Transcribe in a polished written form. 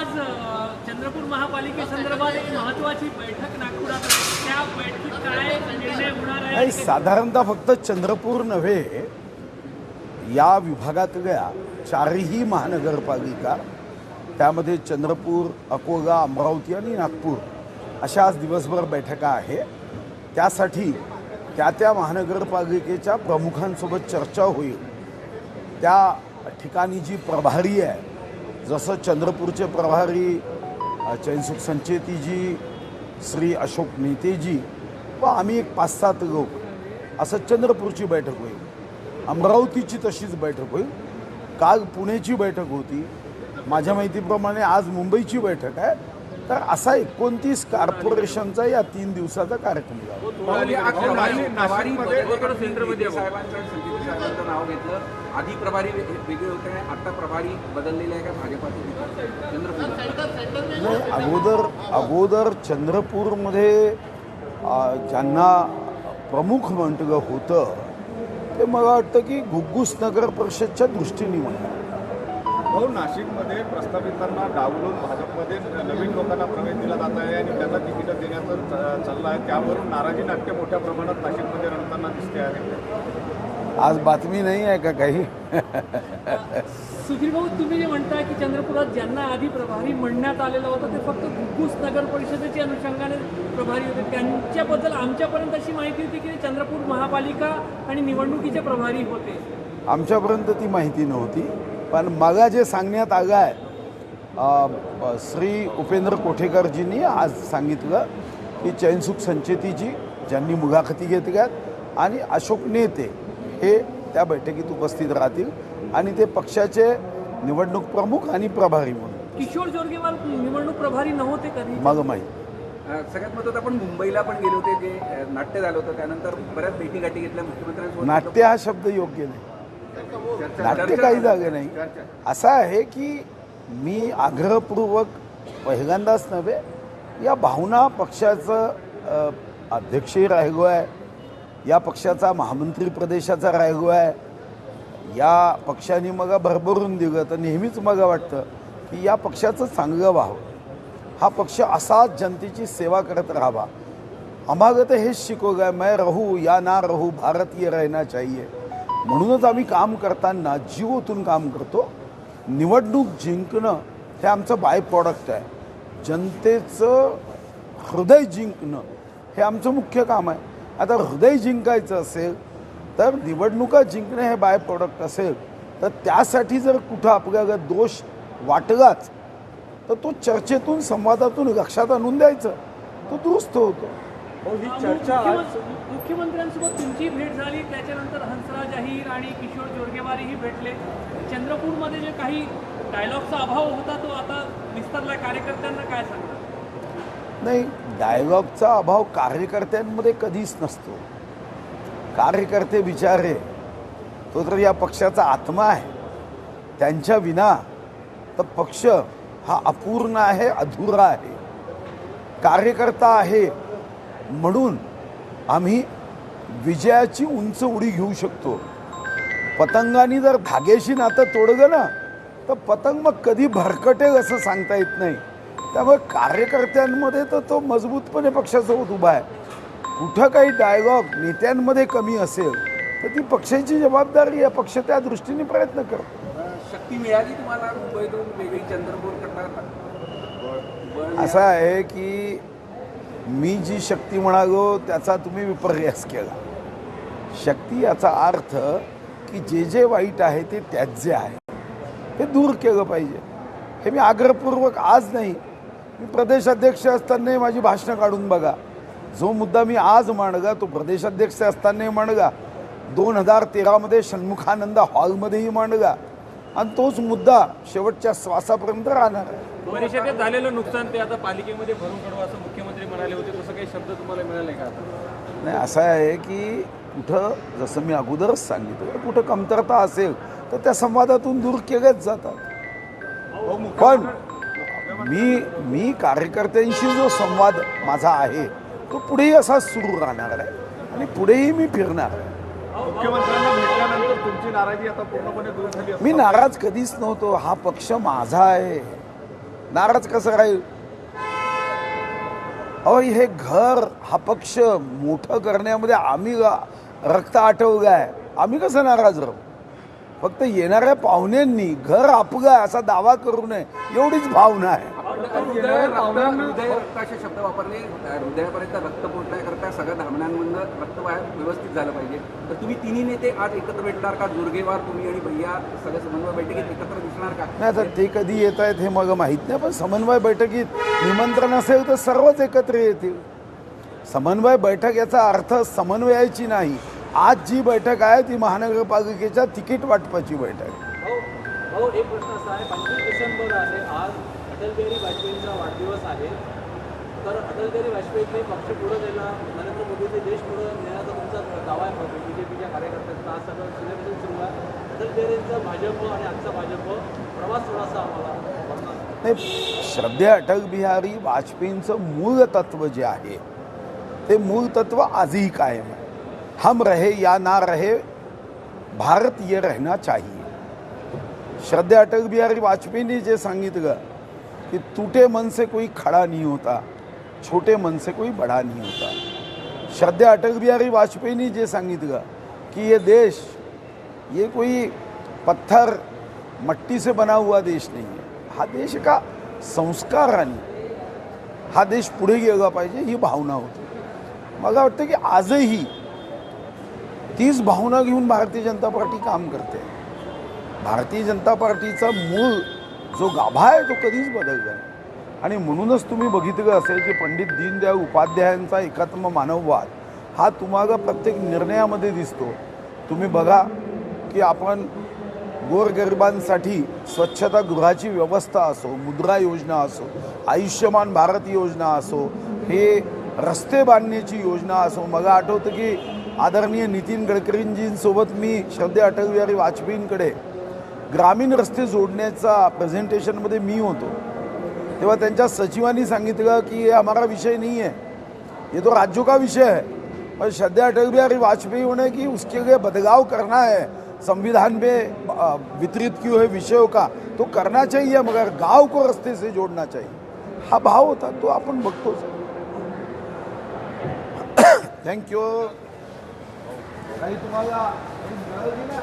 आज चंद्रपूर महापालिकेसंदर्भात एक महत्त्वाची बैठक नागपुरात आहे. त्या बैठकीत काय निर्णय होणार आहे? नाही, साधारणतः फक्त चंद्रपूर नव्हे, या विभागातल्या चारही महानगरपालिका, त्यामध्ये चंद्रपूर, अकोला, अमरावती आणि नागपूर अशा आज दिवसभर बैठका आहे. त्यासाठी त्या महानगरपालिकेच्या प्रमुखांसोबत चर्चा होईल. त्या ठिकाणी जी प्रभारी आहे, जसं चंद्रपूरचे प्रभारी चैनसुख संचेतीजी, श्री अशोक नेतेजी व आम्ही एक 5-7 लोक असं चंद्रपूरची बैठक होईल. अमरावतीची तशीच बैठक होईल. काल पुण्याची बैठक होती. माझ्या माहितीप्रमाणे आज मुंबईची बैठक आहे. तर असा 29 कॉर्पोरेशनचा या 3 दिवसाचा कार्यक्रम नाव घेतलं. आधी प्रभारी वेगळे होते, आता प्रभारी बदललेले आहे का भाजपाचे चंद्रपूर? अगोदर चंद्रपूरमध्ये ज्यांना प्रमुख म्हटलं होतं ते मला वाटतं की घुग्गुस नगर परिषदच्या दृष्टीने म्हणतात. भाऊ, नाशिकमध्ये प्रस्तावितांना डावलून भाजपमध्ये नवीन लोकांना प्रवेश दिला जात आहे आणि त्यांना तिकीट देण्याचं चाललं आहे. त्यावरून नाराजी नाट्य मोठ्या प्रमाणात नाशिकमध्ये रंगताना दिसते आहे. आज बातमी नाही आहे का काही? सुधीर भाऊ, तुम्ही जे म्हणताय की चंद्रपुरात ज्यांना आधी प्रभारी म्हणण्यात आलेलं होतं ते फक्त घुग्गुस नगर परिषदेच्या अनुषंगाने प्रभारी होते, त्यांच्याबद्दल आमच्यापर्यंत अशी माहिती होती की चंद्रपूर महापालिका आणि निवडणुकीचे प्रभारी होते. आमच्यापर्यंत ती माहिती नव्हती. पण मला जे सांगण्यात आलं आहे, श्री उपेंद्र कोठेकरजींनी आज सांगितलं की चैनसुख संचेतीजी ज्यांनी मुलाखती घेतल्यात आणि अशोक नेते हे त्या बैठकीत उपस्थित राहतील आणि ते पक्षाचे निवडणूक प्रमुख आणि प्रभारी म्हणून. किशोर जोरगेवार निवडणूक प्रभारी नव्हते कधी? मला माहीत. सगळ्यात महत्त्वाचं, आपण मुंबईला पण गेले होते, जे नाट्य झालं होतं, त्यानंतर बऱ्याच भेटीगाठी घेतल्या मुख्यमंत्र्यांसोबत. नाट्य हा शब्द योग्य नाही. नाट्य काही जागे नाही. असं आहे की मी आग्रहपूर्वक पहिल्यांदाच नव्हे, या भावना पक्षाचं अध्यक्षही राहिलो आहे, या पक्षाचा महामंत्री प्रदेशाचा राहिलो आहे, या पक्षाने मग भरभरून दिलं तर नेहमीच मला वाटतं की या पक्षाचं चांगलं व्हावं. हा पक्ष असाच जनतेची सेवा करत राहावा. आम्हाला तर हेच शिकवलं आहे, मैं रहू या ना रहू भारतीय रहना चाहिए. म्हणूनच आम्ही काम करताना जीव ओतून काम करतो. निवडणूक जिंकणं हे आमचं बाय प्रॉडक्ट आहे. जनतेचं हृदय जिंकणं हे आमचं मुख्य काम आहे. आता हृदय जिंकायचं असेल तर निवडणुका जिंकणं हे बाय प्रॉडक्ट असेल तर त्यासाठी जर कुठं आपल्याला दोष वाटलाच तर तो चर्चेतून, संवादातून लक्षात आणून द्यायचं, तो दुरुस्त होतो. ही चर्चा मुख्यमंत्र्यांसोबत तुमची भेट झाली, त्याच्यानंतर हंसराज अहिर आणि किशोर जोरगेवारही भेटले. चंद्रपूरमध्ये जे काही डायलॉगचा अभाव होता तो आता विस्तारला. कार्यकर्त्यांना काय सांगणार? नाही, डायलॉगचा अभाव कार्यकर्त्यांमध्ये कधीच नसतो. कार्यकर्ते बिचारे, तो तर या पक्षाचा आत्मा आहे. त्यांच्या विना तर पक्ष हा अपूर्ण आहे, अधुरा आहे. कार्यकर्ता आहे म्हणून आम्ही विजयाची उंच उडी घेऊ शकतो. पतंगाने जर धाग्याशी नातं तोडलं ना तर पतंग मग कधी भरकटेल असं सांगता येत नाही. त्यामुळे कार्यकर्त्यांमध्ये तर तो मजबूतपणे पक्षासोबत उभा आहे. कुठं काही डायलॉग नेत्यांमध्ये कमी असेल तर ती पक्षाची जबाबदारी आहे. पक्ष त्या दृष्टीने प्रयत्न करतो. शक्ती मिळाली तुम्हाला मुंबईतून वेगळी चंद्रपूर करता? असं आहे की मी जी शक्ती म्हणालो त्याचा तुम्ही विपर्यास केला. शक्ती याचा अर्थ की जे जे वाईट आहे ते त्याज्य आहे, ते दूर केलं पाहिजे. हे मी आग्रहपूर्वक आज नाही, मी प्रदेशाध्यक्ष असतानाही माझी भाषणं काढून बघा. जो मुद्दा मी आज मांडला तो प्रदेशाध्यक्ष असतानाही मांडला, 2013मध्ये षण्मुखानंद हॉलमध्येही मांडला आणि तोच मुद्दा शेवटच्या श्वासापर्यंत राहणार आहे. परिषदेत झालेलं नुकसान ते आता पालिकेमध्ये भरून काढू असं मुख्यमंत्री म्हणाले होते, तसं काही शब्द तुम्हाला मिळाले का? नाही, असं आहे की कुठं, जसं मी अगोदरच सांगितलं, कुठं कमतरता असेल तर त्या संवादातून दूर केल्याच जातात. पण मी कार्यकर्त्यांशी जो संवाद माझा आहे तो पुढेही असाच सुरू राहणार आहे आणि पुढेही मी फिरणार आहे. मुख्यमंत्र्यांना भेटल्यानंतर तुमची नाराजी आता पूर्णपणे दूर झाली? मी नाराज कधीच नव्हतो. हा पक्ष माझा आहे. नाराज कसं राहील? अहो, हे घर हा पक्ष मोठं करण्यामध्ये आम्ही रक्त आटवलं आहे, आम्ही कसं नाराज राहू? फक्त येणाऱ्या पाहुण्यांनी घर आपगा असा दावा करू नये एवढीच भावना आहे. हृदय रक्त असे शब्द वापरले. हृदयापर्यंत रक्त पोहोचण्याकरता सगळ्या धामण्यांमधनं रक्त व्यवस्थित झालं पाहिजे. तर तुम्ही तिन्ही नेते आज एकत्र भेटणार का? जोरगेवार, तुम्ही आणि भैया सगळ्या समन्वय बैठकीत एकत्र दिसणार का? नाही, आता ते कधी येत आहेत हे मग माहीत नाही, पण समन्वय बैठकीत निमंत्रण असेल तर सर्वच एकत्र येतील. समन्वय बैठक याचा अर्थ समन्वयाची नाही. आज जी बैठक आहे ती महानगरपालिकेच्या तिकीट वाटपाची बैठक आहे. भाऊ एक प्रश्न असा आहे, 25 डिसेंबर आहे, आज अटल बिहारी वाजपेयींचा वाढदिवस आहे. तर अटल बिहारी वाजपेयींनी पक्ष पुढे नेला, नरेंद्र मोदींनी देश पुढे नेण्याचा तुमचा दावा आहे. बीजेपीच्या कार्यकर्त्यांचा आज सगळं सिलेबस सुरू आहे. अटल बिहारींचा भाजप आणि आजचा भाजप प्रवास थोडासा आम्हाला नाही, श्रद्धेय अटल बिहारी वाजपेयींचं मूळ तत्व जे आहे ते मूळ तत्व आजही कायम आहे. हम रहे या ना रहे, भारत ये रहना चाहिए. श्रद्धेय अटल बिहारी वाजपेयींनी जे सांगितलं की टूटे मन से कोई खड़ा नहीं होता, छोटे मन से कोई बड़ा नहीं होता. श्रद्धेय अटल बिहारी वाजपेयींनी जे सांगितलं कि ये देश ये कोई पत्थर मट्टी से बना हुआ देश नहीं है, हा देश का संस्काराने हा देश पुढे गेला पाहिजे ही भावना होती. मला वाटतं की आजही तीच भावना घेऊन भारतीय जनता पार्टी काम करते. भारतीय जनता पार्टीचा मूळ जो गाभा आहे तो कधीच बदलला नाही. आणि म्हणूनच तुम्ही बघितलं असेल की पंडित दीनदयाळ उपाध्यायांचा एकात्म मानववाद हा तुम्हाला प्रत्येक निर्णयामध्ये दिसतो. तुम्ही बघा की आपण गोरगरिबांसाठी स्वच्छतागृहाची व्यवस्था असो, मुद्रा योजना असो, आयुष्यमान भारत योजना असो, हे रस्ते बांधण्याची योजना असो. मला आठवतं की आदरणीय नितीन गडकरींजींसोबत मी श्रद्धेय अटल बिहारी वाजपेयींकडे ग्रामीण रस्ते जोडण्याचा प्रेझेंटेशनमध्ये मी होतो, तेव्हा त्यांच्या सचिवांनी सांगितलं की ये हमारा विषय नहीं है, ये तो राज्यों का विषय है, और श्रद्धेय अटल बिहारी वाजपेयी होने की उसके लिए बदलाव करना है, संविधान में वितरित किए हुए विषयों का तो करना चाहिए, मगर गांव को रस्ते से जोड़ना चाहिए. हा भाव होता तो आपण बघतोच. थँक्यू. काही तुम्हाला मिळाली ना.